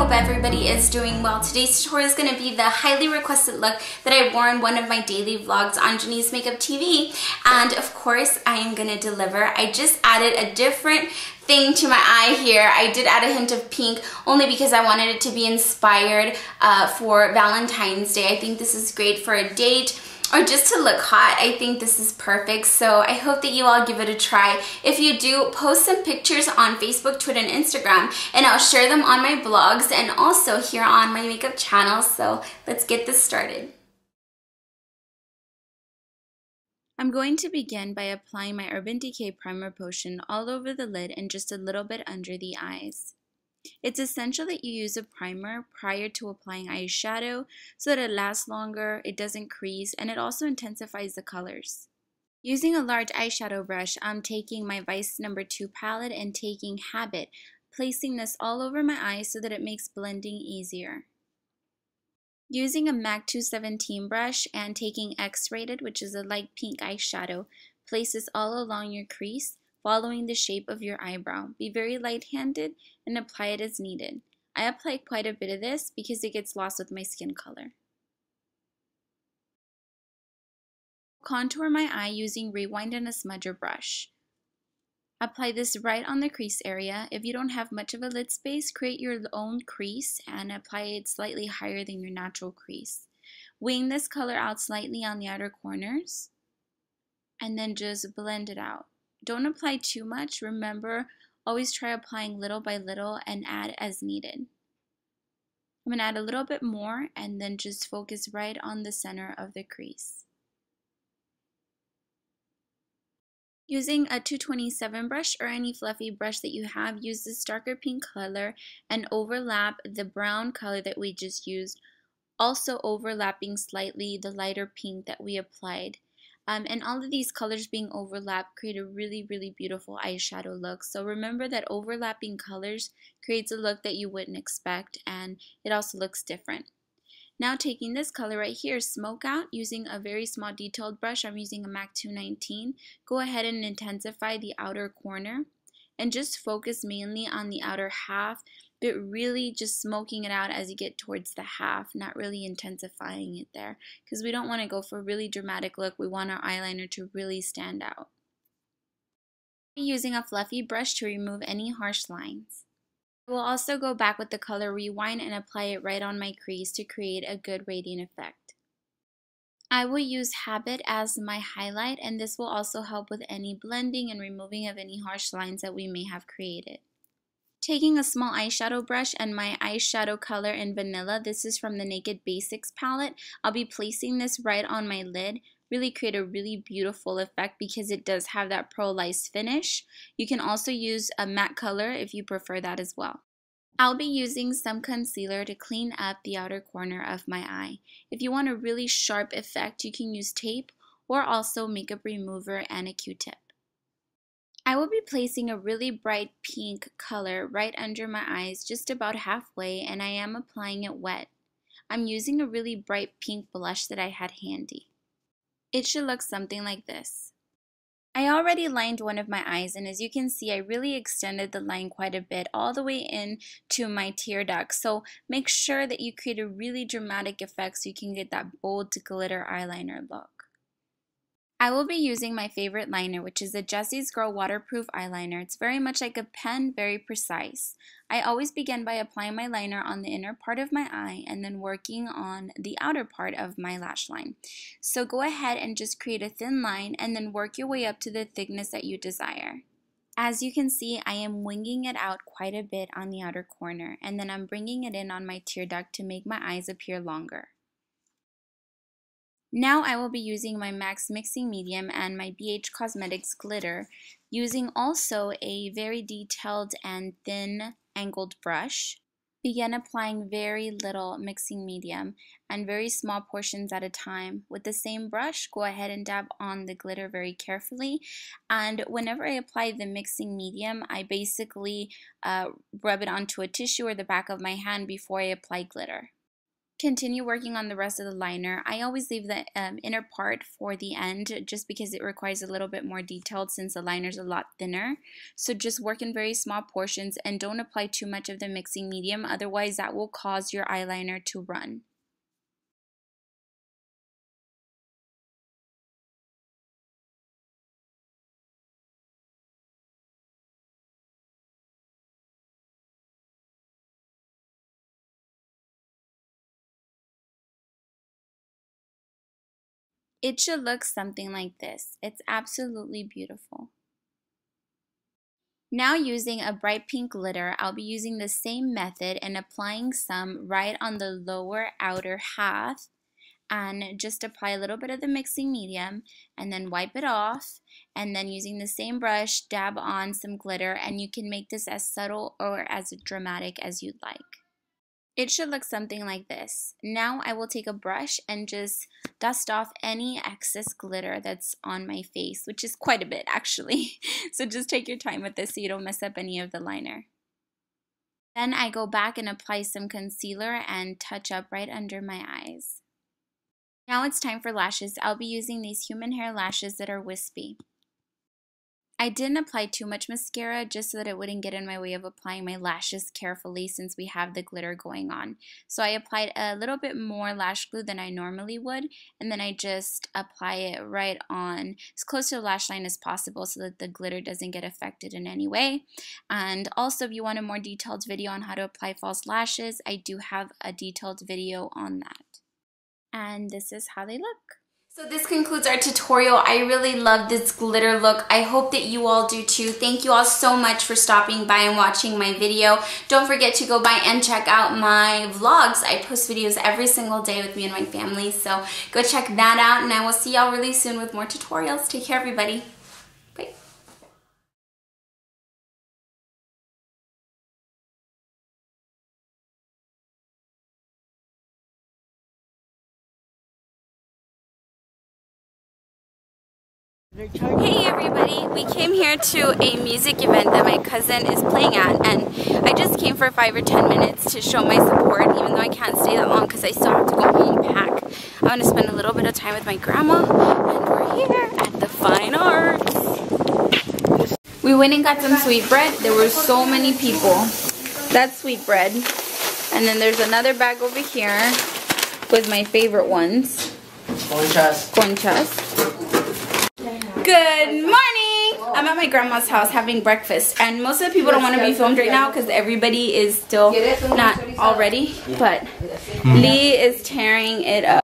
hope everybody is doing well. Today's tutorial is going to be the highly requested look that I wore in one of my daily vlogs on Jennisse Makeup TV, and of course I am going to deliver. I just added a different thing to my eye here. I did add a hint of pink only because I wanted it to be inspired for Valentine's Day. I think this is great for a date or just to look hot. I think this is perfect, so I hope that you all give it a try. If you do, post some pictures on Facebook, Twitter, and Instagram, and I'll share them on my blogs and also here on my makeup channel, so let's get this started. I'm going to begin by applying my Urban Decay Primer Potion all over the lid and just a little bit under the eyes. It's essential that you use a primer prior to applying eyeshadow so that it lasts longer, it doesn't crease, and it also intensifies the colors. Using a large eyeshadow brush, I'm taking my Vice No. 2 palette and taking Habit, placing this all over my eyes so that it makes blending easier. Using a MAC 217 brush and taking X-Rated, which is a light pink eyeshadow, place this all along your crease, following the shape of your eyebrow. Be very light-handed and apply it as needed. I apply quite a bit of this because it gets lost with my skin color. Contour my eye using Rewind and a smudger brush. Apply this right on the crease area. If you don't have much of a lid space, create your own crease and apply it slightly higher than your natural crease. Wing this color out slightly on the outer corners and then just blend it out. Don't apply too much. Remember, always try applying little by little and add as needed. I'm going to add a little bit more and then just focus right on the center of the crease. Using a 227 brush or any fluffy brush that you have, use this darker pink color and overlap the brown color that we just used, also overlapping slightly the lighter pink that we applied. And all of these colors being overlapped create a really, really beautiful eyeshadow look. So remember that overlapping colors creates a look that you wouldn't expect, and it also looks different. Now taking this color right here, Smoke Out, using a very small detailed brush, I'm using a MAC 219, go ahead and intensify the outer corner and just focus mainly on the outer half, but really just smoking it out as you get towards the half, not really intensifying it there, because we don't want to go for a really dramatic look. We want our eyeliner to really stand out. I'm using a fluffy brush to remove any harsh lines. I will also go back with the color Rewind and apply it right on my crease to create a good radiant effect. I will use Habit as my highlight, and this will also help with any blending and removing of any harsh lines that we may have created. Taking a small eyeshadow brush and my eyeshadow color in Vanilla, this is from the Naked Basics palette, I'll be placing this right on my lid. Really create a really beautiful effect because it does have that pearlized finish. You can also use a matte color if you prefer that as well. I'll be using some concealer to clean up the outer corner of my eye. If you want a really sharp effect, you can use tape or also makeup remover and a Q-tip. I will be placing a really bright pink color right under my eyes, just about halfway, and I am applying it wet. I'm using a really bright pink blush that I had handy. It should look something like this. I already lined one of my eyes, and as you can see, I really extended the line quite a bit all the way in to my tear duct, so make sure that you create a really dramatic effect so you can get that bold glitter eyeliner look. I will be using my favorite liner, which is the Jessie's Girl Waterproof Eyeliner. It's very much like a pen, very precise. I always begin by applying my liner on the inner part of my eye and then working on the outer part of my lash line. So go ahead and just create a thin line and then work your way up to the thickness that you desire. As you can see, I am winging it out quite a bit on the outer corner, and then I'm bringing it in on my tear duct to make my eyes appear longer. Now I will be using my MAC Mixing Medium and my BH Cosmetics glitter, using also a very detailed and thin angled brush. Begin applying very little mixing medium and very small portions at a time. With the same brush, go ahead and dab on the glitter very carefully, and whenever I apply the mixing medium, I basically rub it onto a tissue or the back of my hand before I apply glitter. continue working on the rest of the liner. I always leave the inner part for the end just because it requires a little bit more detailed since the liner is a lot thinner. So just work in very small portions and don't apply too much of the mixing medium, otherwise that will cause your eyeliner to run. It should look something like this. It's absolutely beautiful. Now using a bright pink glitter, I'll be using the same method and applying some right on the lower outer half, and just apply a little bit of the mixing medium and then wipe it off, and then using the same brush dab on some glitter, and you can make this as subtle or as dramatic as you'd like. It should look something like this. Now I will take a brush and just dust off any excess glitter that's on my face, which is quite a bit actually. So just take your time with this so you don't mess up any of the liner. Then I go back and apply some concealer and touch up right under my eyes. Now it's time for lashes. I'll be using these human hair lashes that are wispy. I didn't apply too much mascara just so that it wouldn't get in my way of applying my lashes carefully since we have the glitter going on. So I applied a little bit more lash glue than I normally would, and then I just apply it right on as close to the lash line as possible so that the glitter doesn't get affected in any way. And also, if you want a more detailed video on how to apply false lashes, I do have a detailed video on that. And this is how they look. So this concludes our tutorial. I really love this glitter look. I hope that you all do too. Thank you all so much for stopping by and watching my video. Don't forget to go by and check out my vlogs. I post videos every single day with me and my family, so go check that out, and I will see y'all really soon with more tutorials. Take care, everybody. Bye. Hey everybody, we came here to a music event that my cousin is playing at, and I just came for 5 or 10 minutes to show my support, even though I can't stay that long because I still have to go home and pack. I want to spend a little bit of time with my grandma, and we're here at the Fine Arts. We went and got some sweetbread. There were so many people. That's sweetbread. And then there's another bag over here with my favorite ones. Conchas. Conchas. Good morning! I'm at my grandma's house having breakfast, and most of the people don't want to be filmed right now because everybody is still not all ready, but Lee is tearing it up.